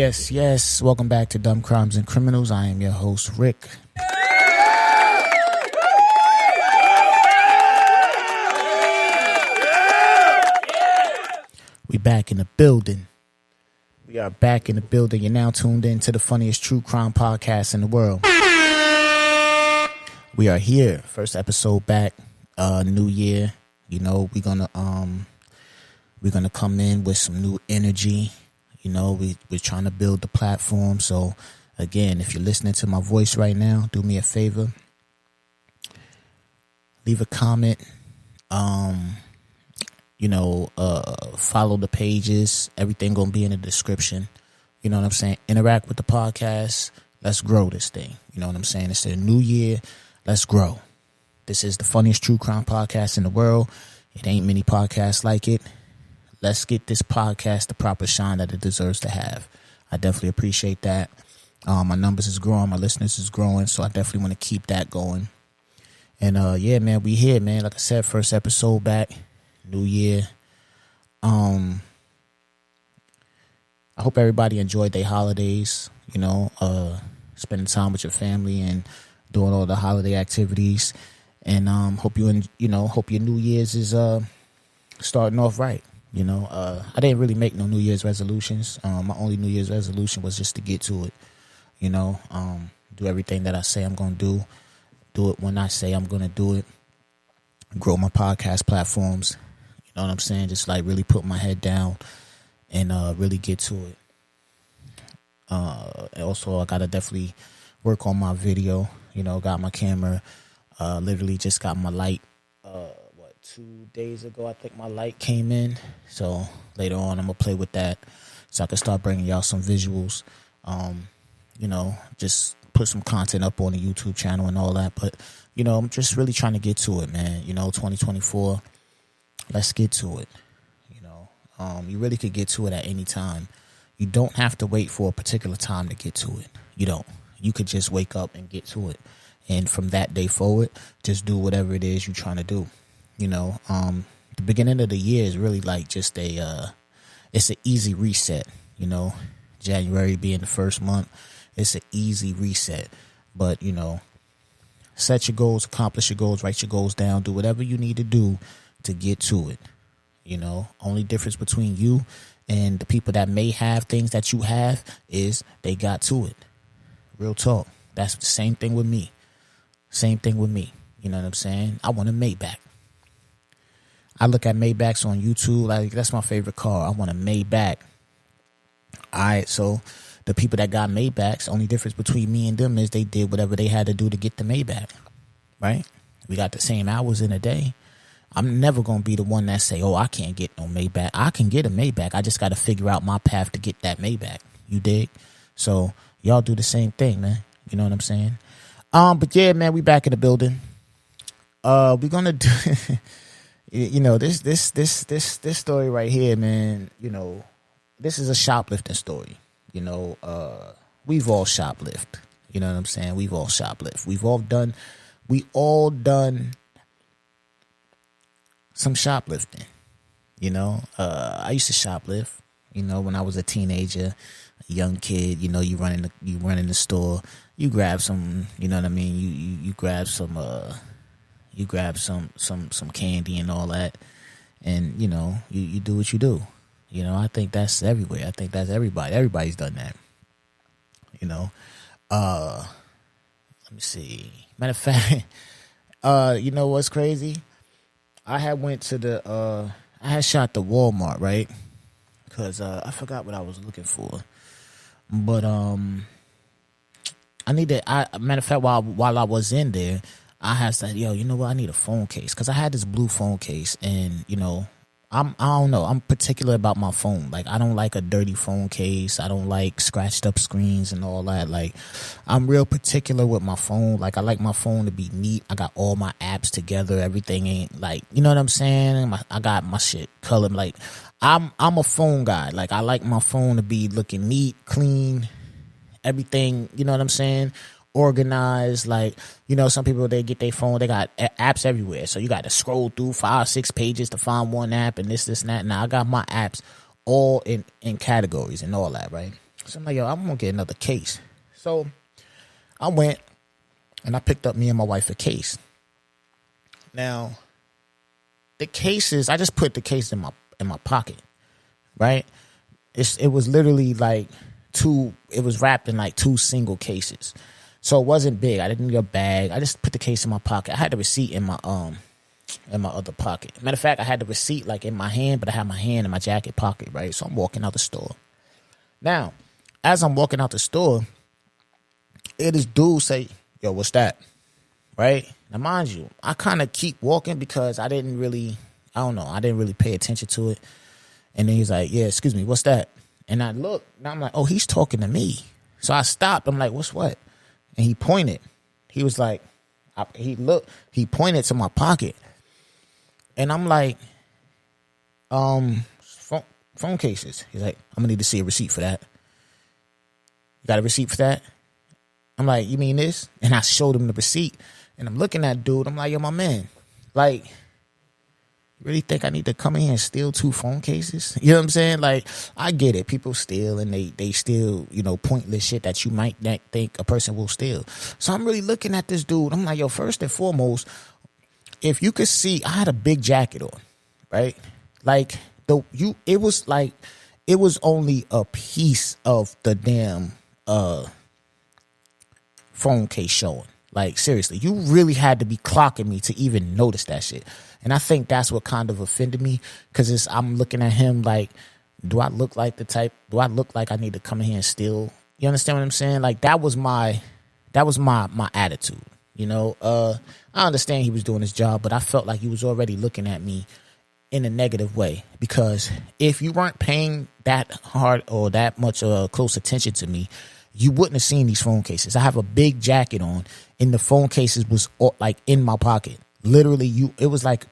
Yes. Welcome back to Dumb Crimes and Criminals. I am your host, Rick. We back in the building. We are back in the building. You're now tuned in to the funniest true crime podcast in the world. We are here. First episode back. New year. You know, we're gonna come in with some new energy. You know, we're trying to build the platform. So, again, if you're listening to my voice right now, do me a favor. Leave a comment. Follow the pages. Everything going to be in the description. You know what I'm saying? Interact with the podcast. Let's grow this thing. You know what I'm saying? It's a new year. Let's grow. This is the funniest true crime podcast in the world. It ain't many podcasts like it. Let's get this podcast the proper shine that it deserves to have. I definitely appreciate that. My numbers is growing. My listeners is growing. So I definitely want to keep that going. And, yeah, man, we here, man. Like I said, first episode back. New year. I hope everybody enjoyed their holidays. You know, spending time with your family and doing all the holiday activities. And hope your New Year's is starting off right. You know, I didn't really make no New Year's resolutions. My only New Year's resolution was just to get to it. You know, do everything that I say I'm going to do. Do it when I say I'm going to do it. Grow my podcast platforms. You know what I'm saying? Just like really put my head down and really get to it. Also, I got to definitely work on my video. You know, got my camera. Literally just got my light. 2 days ago, I think my light came in. So later on, I'm going to play with that so I can start bringing y'all some visuals. You know, just put some content up on the YouTube channel and all that. But, you know, I'm just really trying to get to it, man. You know, 2024, let's get to it. You know, you really could get to it at any time. You don't have to wait for a particular time to get to it. You don't. You could just wake up and get to it. And from that day forward, just do whatever it is you're trying to do. You know, the beginning of the year is really like just it's an easy reset. You know, January being the first month, it's an easy reset. But, you know, set your goals, accomplish your goals, write your goals down, do whatever you need to do to get to it. You know, only difference between you and the people that may have things that you have is they got to it. Real talk. That's the same thing with me. Same thing with me. You know what I'm saying? I want a Maybach. I look at Maybachs on YouTube. Like, that's my favorite car. I want a Maybach. All right, so the people that got Maybachs, only difference between me and them is they did whatever they had to do to get the Maybach, right? We got the same hours in a day. I'm never going to be the one that say, oh, I can't get no Maybach. I can get a Maybach. I just got to figure out my path to get that Maybach. You dig? So y'all do the same thing, man. You know what I'm saying? But yeah, man, we back in the building. We're going to do... You know, this story right here, man, you know, this is a shoplifting story. You know, we've all shoplift. You know what I'm saying? We've all shoplift. We all done some shoplifting. You know, I used to shoplift, you know, when I was a teenager, a young kid. You know, you run in the store, you grab some, you know what I mean? You grab some, you grab some candy and all that, and, you know, you do what you do. You know, I think that's everywhere. I think that's everybody. Everybody's done that. You know, let me see. Matter of fact, you know what's crazy? I had shot the Walmart, right? Because I forgot what I was looking for, but matter of fact, while I was in there, I had said, yo, you know what? I need a phone case, because I had this blue phone case, and, you know, I don't know. I'm particular about my phone. Like, I don't like a dirty phone case. I don't like scratched up screens and all that. Like, I'm real particular with my phone. Like, I like my phone to be neat. I got all my apps together. Everything ain't like, you know what I'm saying? I got my shit colored. Like, I'm a phone guy. Like, I like my phone to be looking neat, clean, everything. You know what I'm saying? Organized. Like, you know, some people, they get their phone, they got apps everywhere, so you got to scroll through 5-6 pages to find one app and this and that. Now I got my apps all in categories and all that, right? So I'm like, yo, I'm going to get another case. So I went and I picked up me and my wife a case. Now, the cases, I just put the case in my pocket, right? It was literally like it was wrapped in like 2 single cases. So it wasn't big. I didn't need a bag. I just put the case in my pocket. I had the receipt in my other pocket. Matter of fact, I had the receipt like in my hand, but I had my hand in my jacket pocket, right? So I'm walking out the store. Now, as I'm walking out the store, this dude say, yo, what's that? Right? Now, mind you, I kind of keep walking because I didn't really pay attention to it. And then he's like, yeah, excuse me, what's that? And I look, and I'm like, oh, he's talking to me. So I stopped. I'm like, what's what? And he pointed. He was like, he pointed to my pocket. And I'm like, phone cases. He's like, I'm going to need to see a receipt for that. You got a receipt for that? I'm like, you mean this? And I showed him the receipt. And I'm looking at dude. I'm like, yo, my man, like, you really think I need to come in here and steal 2 phone cases? You know what I'm saying? Like, I get it. People steal and they steal, pointless shit that you might not think a person will steal. So I'm really looking at this dude. I'm like, yo, first and foremost, if you could see, I had a big jacket on, right? Like, it was only a piece of the damn phone case showing. Like, seriously, you really had to be clocking me to even notice that shit. And I think that's what kind of offended me, because I'm looking at him like, do I look like I need to come in here and steal? You understand what I'm saying? Like, that was my attitude. I understand he was doing his job, but I felt like he was already looking at me in a negative way, because if you weren't paying that hard or that much close attention to me, you wouldn't have seen these phone cases. I have a big jacket on, and the phone cases was like in my pocket. Literally, it was like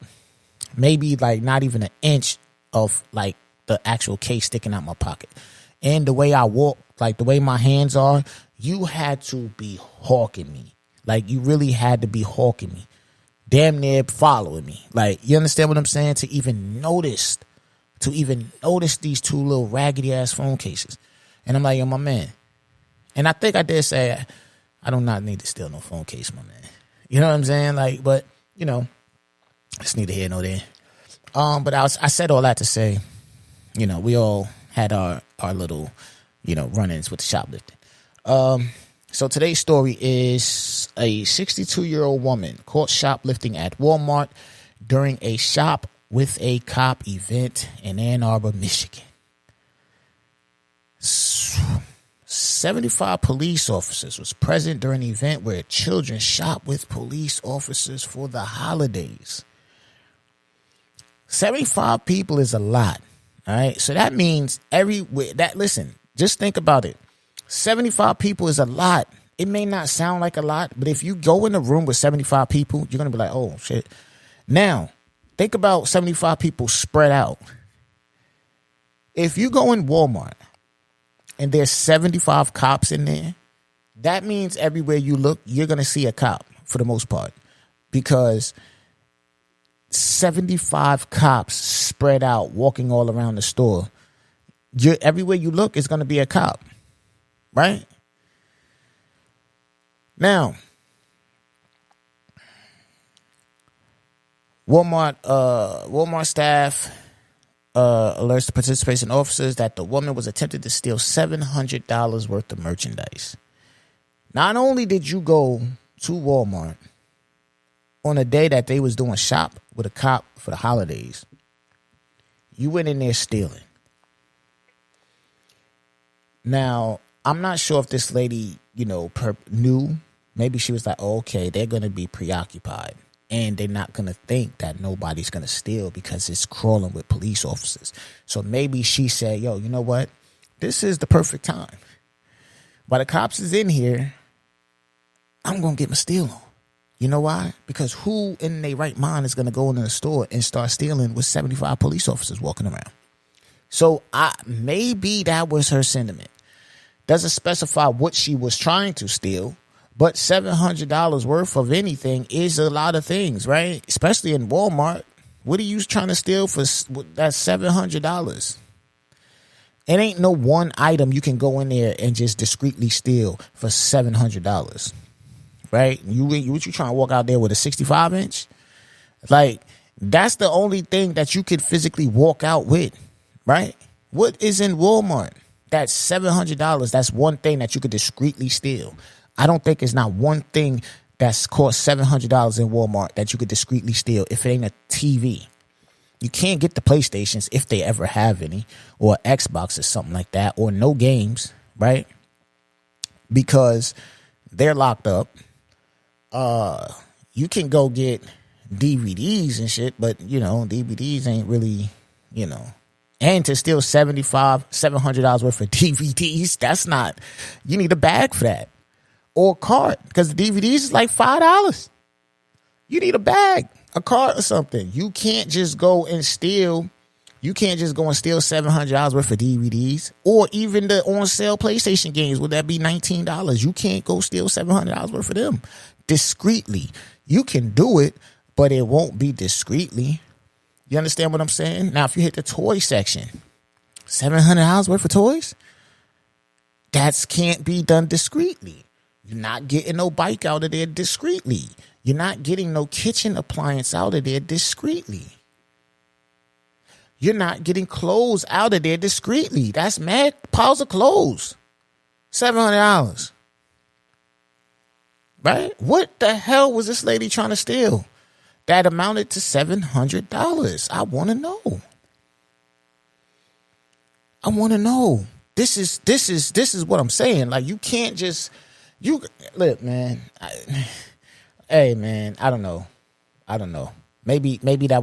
maybe like not even an inch of like the actual case sticking out my pocket. And the way I walk, like the way my hands are, you had to be hawking me. Like, you really had to be hawking me. Damn near following me. Like, you understand what I'm saying? To even notice these 2 little raggedy ass phone cases. And I'm like, yo, my man. And I think I did say, I do not need to steal no phone case, my man. You know what I'm saying? Like, but, it's neither here nor there. But I said all that to say, we all had our little, run-ins with the shoplifting. So today's story is a 62-year-old woman caught shoplifting at Walmart during a shop with a cop event in Ann Arbor, Michigan. 75 police officers was present during the event where children shopped with police officers for the holidays. 75 people is a lot. All right. So that means listen, just think about it. 75 people is a lot. It may not sound like a lot, but if you go in a room with 75 people, you're going to be like, oh, shit. Now, think about 75 people spread out. If you go in Walmart and there's 75 cops in there, that means everywhere you look, you're going to see a cop for the most part, because 75 cops spread out walking all around the store. Everywhere you look is going to be a cop. Right? Now, Walmart staff alerts the participation officers that the woman was attempting to steal $700 worth of merchandise. Not only did you go to Walmart on a day that they was doing shop with a cop for the holidays, you went in there stealing. Now, I'm not sure if this lady, knew. Maybe she was like, oh, okay, they're going to be preoccupied and they're not going to think that nobody's going to steal because it's crawling with police officers. So maybe she said, yo, you know what? This is the perfect time. While the cops is in here, I'm going to get my steal on. You know why? Because who in their right mind is going to go into the store and start stealing with 75 police officers walking around? So maybe that was her sentiment. Doesn't specify what she was trying to steal, but $700 worth of anything is a lot of things, right? Especially in Walmart. What are you trying to steal for that $700? It ain't no one item you can go in there and just discreetly steal for $700, right? What you trying to walk out there with a 65-inch? Like, that's the only thing that you could physically walk out with, right? What is in Walmart? That's $700. That's one thing that you could discreetly steal. I don't think it's not one thing that's cost $700 in Walmart that you could discreetly steal if it ain't a TV. You can't get the PlayStations if they ever have any, or Xbox or something like that, or no games, right? Because they're locked up. You can go get DVDs and shit, but DVDs ain't really, and to steal $700 worth of DVDs, that's not, you need a bag for that, or a cart, because the DVDs is like $5. You need a bag, a cart or something. You can't just go and steal. You can't just go and steal $700 worth of DVDs, or even the on sale PlayStation games. Would that be $19? You can't go steal $700 worth of them discreetly. You can do it, but it won't be discreetly. You understand what I'm saying? Now, if you hit the toy section, $700 worth of toys, that can't be done discreetly. You're not getting no bike out of there discreetly. You're not getting no kitchen appliance out of there discreetly. You're not getting clothes out of there discreetly. That's mad piles of clothes. $700. Right? What the hell was this lady trying to steal that amounted to $700? I want to know. I want to know. This is what I'm saying. Like, you can't just, look, man. Hey, man, I don't know. Maybe that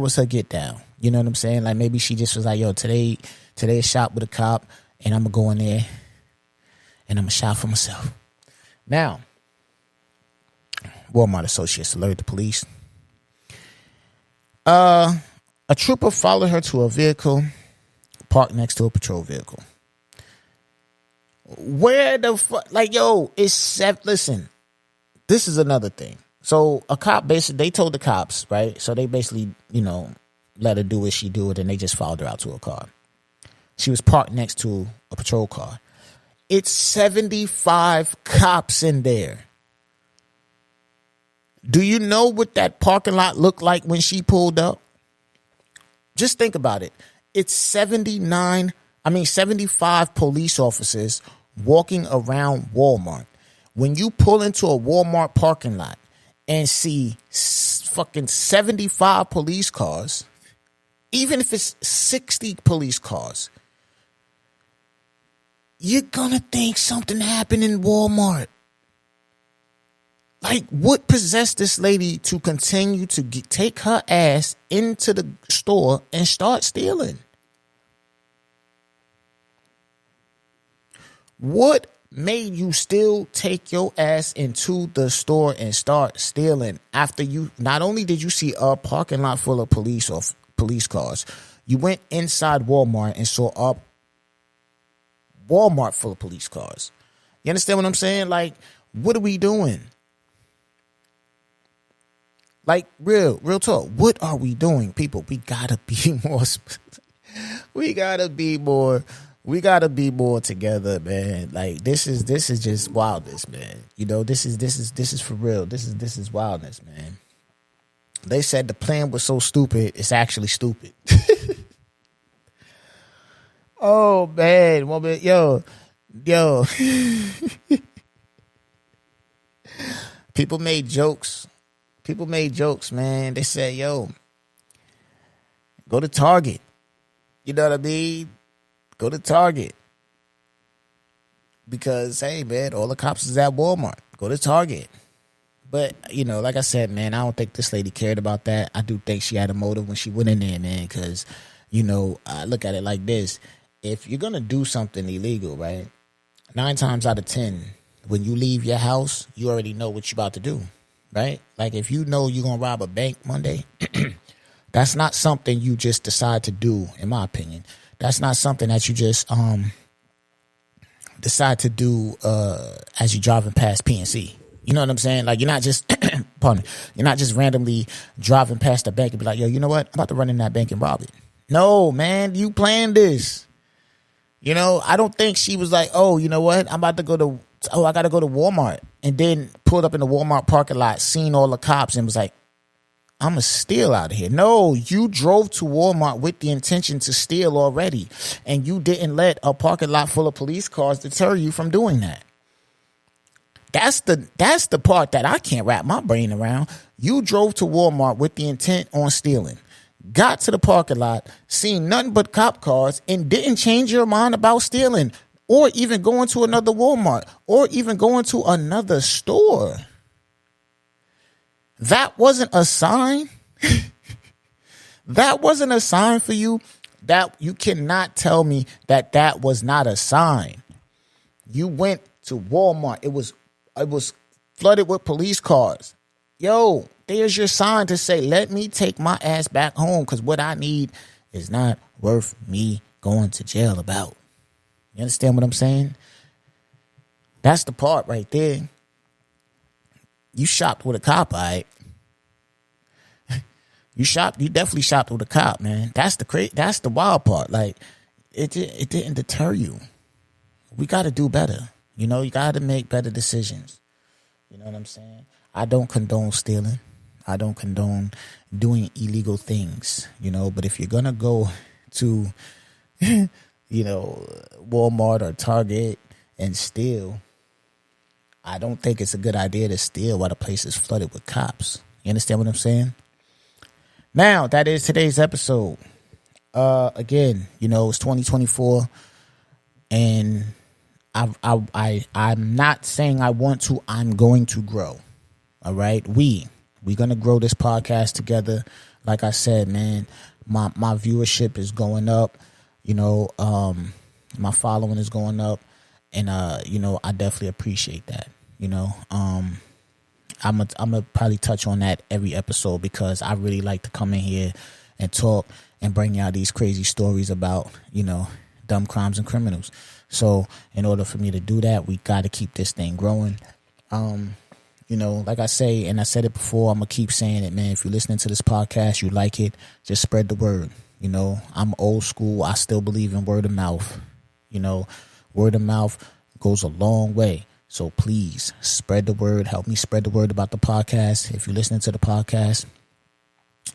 was her get down. You know what I'm saying? Like, maybe she just was like, yo, today shop with a cop, and I'm gonna go in there and I'm gonna shop for myself. Now, Walmart associates alert the police. A trooper followed her to a vehicle parked next to a patrol vehicle. Where the fuck? Like, yo, listen, this is another thing. So a cop they told the cops, right? So they basically, let her do what she do it, and they just followed her out to a car. She was parked next to a patrol car. It's 75 cops in there. Do you know what that parking lot looked like when she pulled up? Just think about it. It's 75 police officers walking around Walmart. When you pull into a Walmart parking lot and see fucking 75 police cars, even if it's 60 police cars, you're gonna think something happened in Walmart. Like, what possessed this lady to continue to take her ass into the store and start stealing? What made you still take your ass into the store and start stealing after you, not only did you see a parking lot full of police cars, you went inside Walmart and saw a Walmart full of police cars. You understand what I'm saying? Like, what are we doing? Like, real talk. What are we doing, people? We gotta be more. We gotta be more together, man. Like, this is just wildness, man. This is for real. This is wildness, man. They said the plan was so stupid, it's actually stupid. Oh, man. Woman, yo. People made jokes, man. They said, yo, go to Target. You know what I mean? Go to Target. Because, hey, man, all the cops is at Walmart. Go to Target. But, like I said, man, I don't think this lady cared about that. I do think she had a motive when she went in there, man, because, I look at it like this. If you're going to do something illegal, right, 9 times out of 10, when you leave your house, you already know what you're about to do, right? Like, if you know you're going to rob a bank Monday, that's not something you just decide to do, in my opinion. That's not something that you just decide to do as you're driving past PNC. You know what I'm saying? Like, you're not just, pardon me, you're not just randomly driving past the bank and be like, yo, you know what? I'm about to run in that bank and rob it. No, man, you planned this. I don't think she was like, oh, you know what? I got to go to Walmart. And then pulled up in the Walmart parking lot, seen all the cops and was like, I'm going to steal out of here. No, you drove to Walmart with the intention to steal already. And you didn't let a parking lot full of police cars deter you from doing that. That's the part that I can't wrap my brain around. You drove to Walmart with the intent on stealing. Got to the parking lot, seen nothing but cop cars, and didn't change your mind about stealing. Or even going to another Walmart, or even going to another store. That wasn't a sign. That wasn't a sign for you. That you cannot tell me that was not a sign. You went to Walmart. It was flooded with police cars. Yo, there's your sign to say, let me take my ass back home, because what I need is not worth me going to jail about. You understand what I'm saying? That's the part right there. You shopped with a cop, all right? You definitely shopped with a cop, man. That's the wild part. Like, it didn't deter you. We got to do better. You got to make better decisions. You know what I'm saying? I don't condone stealing. I don't condone doing illegal things, but if you're going to go to Walmart or Target and steal, I don't think it's a good idea to steal while the place is flooded with cops. You understand what I'm saying? Now, that is today's episode. Again, it's 2024, and I'm not saying I want to. I'm going to grow. All right, we're gonna grow this podcast together. Like I said, man, my viewership is going up. My following is going up, and I definitely appreciate that. I'm gonna probably touch on that every episode, because I really like to come in here and talk and bring y'all these crazy stories about dumb crimes and criminals. So in order for me to do that, we got to keep this thing growing. Like I say, and I said it before, I'm gonna keep saying it, man. If you're listening to this podcast, you like it, just spread the word. I'm old school. I still believe in word of mouth. Word of mouth goes a long way. So please spread the word. Help me spread the word about the podcast. If you're listening to the podcast,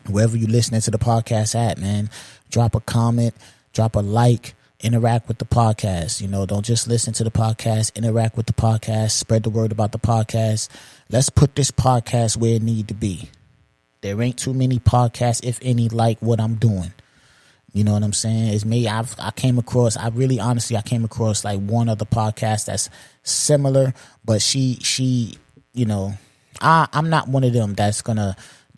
wherever you're listening to the podcast at, man, drop a comment, drop a like, interact with the podcast. Don't just listen to the podcast, interact with the podcast, spread the word about the podcast. Let's put this podcast where it need to be. There ain't too many podcasts, if any, like what I'm doing. You know what I'm saying? It's me. I came across like one other podcast that's similar, but I'm not one of them that's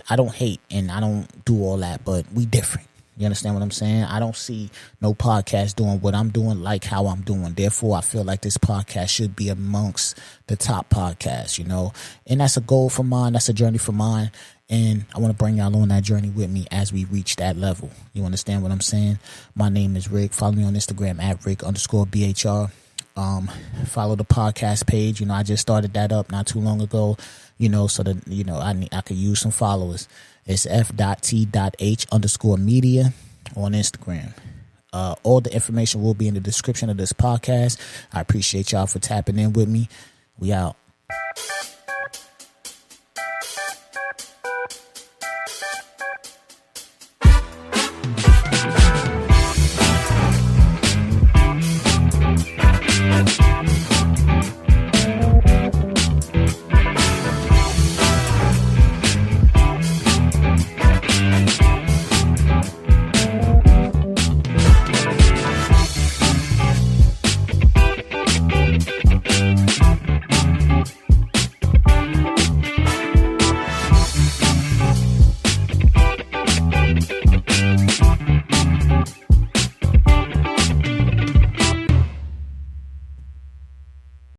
I don't hate and I don't do all that, but we different. You understand what I'm saying? I don't see no podcast doing what I'm doing like how I'm doing. Therefore, I feel like this podcast should be amongst the top podcasts, and that's a goal for mine. That's a journey for mine. And I want to bring y'all on that journey with me as we reach that level. You understand what I'm saying? My name is Rick. Follow me on Instagram at Rick_BHR. Follow the podcast page. I just started that up not too long ago, so that, I could use some followers. It's f.t.h_media on Instagram. All the information will be in the description of this podcast. I appreciate y'all for tapping in with me. We out.